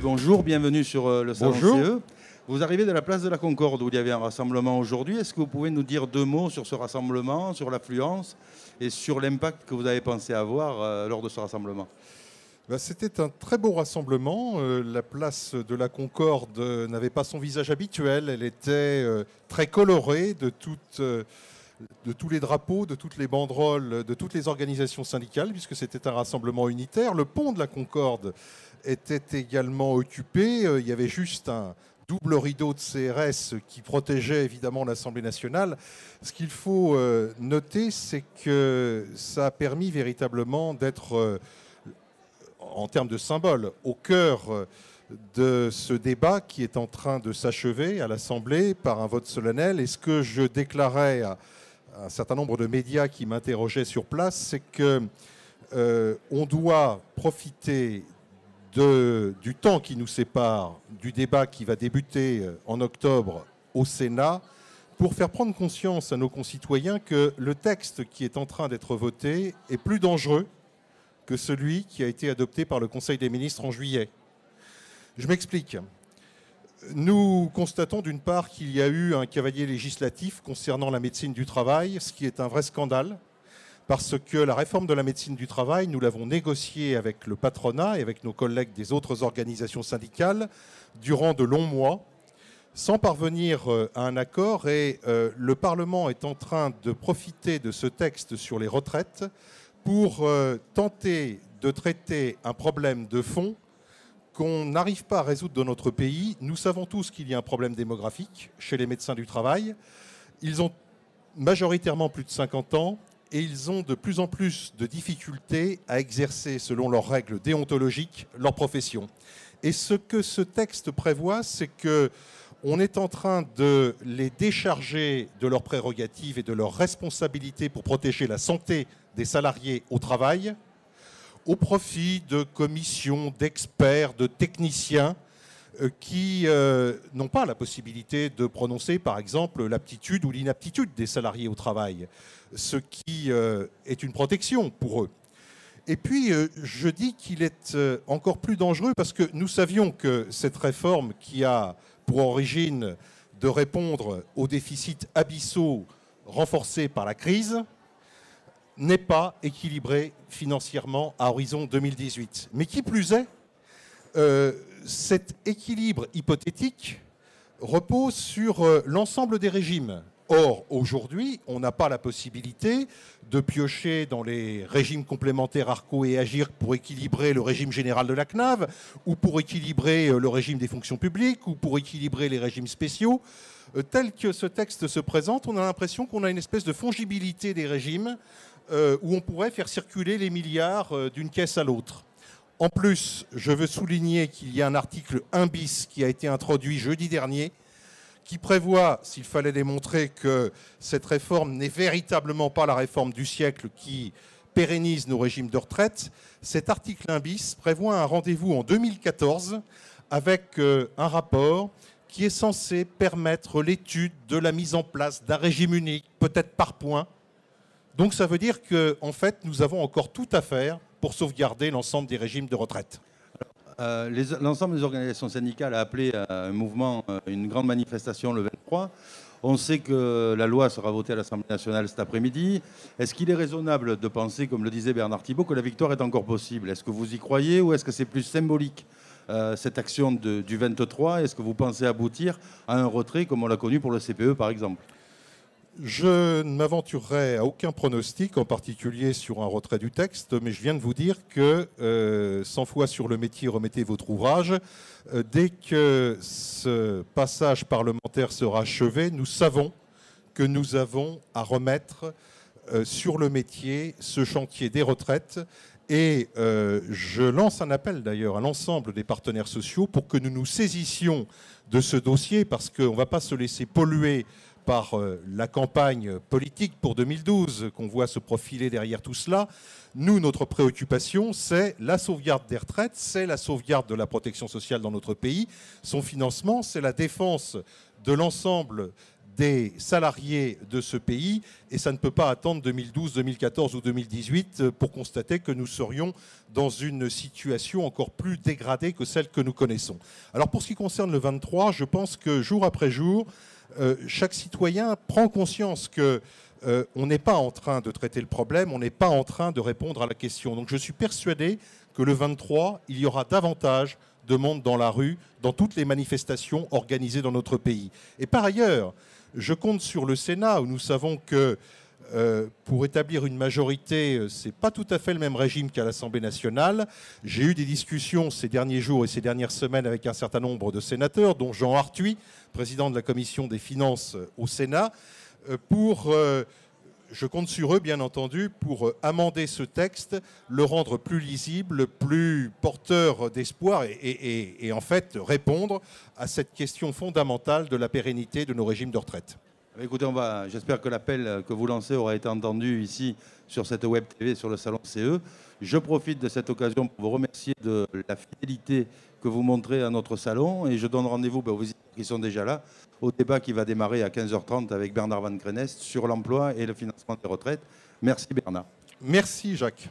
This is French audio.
Bonjour, bienvenue sur le salon Bonjour. CE. Vous arrivez de la place de la Concorde où il y avait un rassemblement aujourd'hui. Est-ce que vous pouvez nous dire deux mots sur ce rassemblement, sur l'affluence et sur l'impact que vous avez pensé avoir lors de ce rassemblement? C'était un très beau rassemblement. La place de la Concorde n'avait pas son visage habituel. Elle était très colorée de tous les drapeaux, de toutes les banderoles, de toutes les organisations syndicales, puisque c'était un rassemblement unitaire. Le pont de la Concorde était également occupé. Il y avait juste un double rideau de CRS qui protégeait évidemment l'Assemblée nationale. Ce qu'il faut noter, c'est que ça a permis véritablement d'être, en termes de symbole, au cœur de ce débat qui est en train de s'achever à l'Assemblée par un vote solennel. Et ce que je déclarais à un certain nombre de médias qui m'interrogeaient sur place, c'est qu'on doit profiter du temps qui nous sépare du débat qui va débuter en octobre au Sénat pour faire prendre conscience à nos concitoyens que le texte qui est en train d'être voté est plus dangereux que celui qui a été adopté par le Conseil des ministres en juillet. Je m'explique. Nous constatons d'une part qu'il y a eu un cavalier législatif concernant la médecine du travail, ce qui est un vrai scandale, parce que la réforme de la médecine du travail, nous l'avons négociée avec le patronat et avec nos collègues des autres organisations syndicales durant de longs mois, sans parvenir à un accord. Et le Parlement est en train de profiter de ce texte sur les retraites pour tenter de traiter un problème de fond qu'on n'arrive pas à résoudre dans notre pays. Nous savons tous qu'il y a un problème démographique chez les médecins du travail. Ils ont majoritairement plus de 50 ans et ils ont de plus en plus de difficultés à exercer, selon leurs règles déontologiques, leur profession. Et ce que ce texte prévoit, c'est qu'on est en train de les décharger de leurs prérogatives et de leurs responsabilités pour protéger la santé des salariés au travail, au profit de commissions, d'experts, de techniciens qui n'ont pas la possibilité de prononcer, par exemple, l'aptitude ou l'inaptitude des salariés au travail, ce qui est une protection pour eux. Et puis, je dis qu'il est encore plus dangereux parce que nous savions que cette réforme qui a pour origine de répondre aux déficits abyssaux renforcés par la crise n'est pas équilibrée financièrement à horizon 2018. Mais qui plus est, cet équilibre hypothétique repose sur l'ensemble des régimes. Or, aujourd'hui, on n'a pas la possibilité de piocher dans les régimes complémentaires ARCO et AGIRC pour équilibrer le régime général de la CNAV, ou pour équilibrer le régime des fonctions publiques, ou pour équilibrer les régimes spéciaux. Tel que ce texte se présente, on a l'impression qu'on a une espèce de fongibilité des régimes où on pourrait faire circuler les milliards d'une caisse à l'autre. En plus, je veux souligner qu'il y a un article 1 bis qui a été introduit jeudi dernier qui prévoit, s'il fallait démontrer que cette réforme n'est véritablement pas la réforme du siècle qui pérennise nos régimes de retraite, cet article 1 bis prévoit un rendez-vous en 2014 avec un rapport qui est censé permettre l'étude de la mise en place d'un régime unique, peut-être par points. Donc ça veut dire qu'en fait, nous avons encore tout à faire pour sauvegarder l'ensemble des régimes de retraite. L'ensemble des organisations syndicales a appelé à un mouvement, une grande manifestation le 23. On sait que la loi sera votée à l'Assemblée nationale cet après-midi. Est-ce qu'il est raisonnable de penser, comme le disait Bernard Thibault, que la victoire est encore possible? Est-ce que vous y croyez ou est-ce que c'est plus symbolique cette action du 23? Est-ce que vous pensez aboutir à un retrait comme on l'a connu pour le CPE par exemple? Je ne m'aventurerai à aucun pronostic, en particulier sur un retrait du texte, mais je viens de vous dire que 100 fois sur le métier, remettez votre ouvrage. Dès que ce passage parlementaire sera achevé, nous savons que nous avons à remettre sur le métier ce chantier des retraites. Et je lance un appel d'ailleurs à l'ensemble des partenaires sociaux pour que nous nous saisissions de ce dossier, parce qu'on ne va pas se laisser polluer par la campagne politique pour 2012 qu'on voit se profiler derrière tout cela. Nous, notre préoccupation, c'est la sauvegarde des retraites, c'est la sauvegarde de la protection sociale dans notre pays. Son financement, c'est la défense de l'ensemble des salariés de ce pays, et ça ne peut pas attendre 2012, 2014 ou 2018 pour constater que nous serions dans une situation encore plus dégradée que celle que nous connaissons. Alors pour ce qui concerne le 23, je pense que jour après jour, chaque citoyen prend conscience que on n'est pas en train de traiter le problème, on n'est pas en train de répondre à la question. Donc je suis persuadé que le 23, il y aura davantage de monde dans la rue, dans toutes les manifestations organisées dans notre pays. Et par ailleurs, je compte sur le Sénat, où nous savons que pour établir une majorité, ce n'est pas tout à fait le même régime qu'à l'Assemblée nationale. J'ai eu des discussions ces derniers jours et ces dernières semaines avec un certain nombre de sénateurs, dont Jean Arthuis, président de la Commission des finances au Sénat, je compte sur eux, bien entendu, pour amender ce texte, le rendre plus lisible, plus porteur d'espoir et en fait répondre à cette question fondamentale de la pérennité de nos régimes de retraite. Écoutez, j'espère que l'appel que vous lancez aura été entendu ici sur cette web TV, sur le salon CE. Je profite de cette occasion pour vous remercier de la fidélité que vous montrez à notre salon et je donne rendez-vous aux visiteurs qui sont déjà là au débat qui va démarrer à 15h30 avec Bernard Van Crenest sur l'emploi et le financement des retraites. Merci Bernard. Merci Jacques.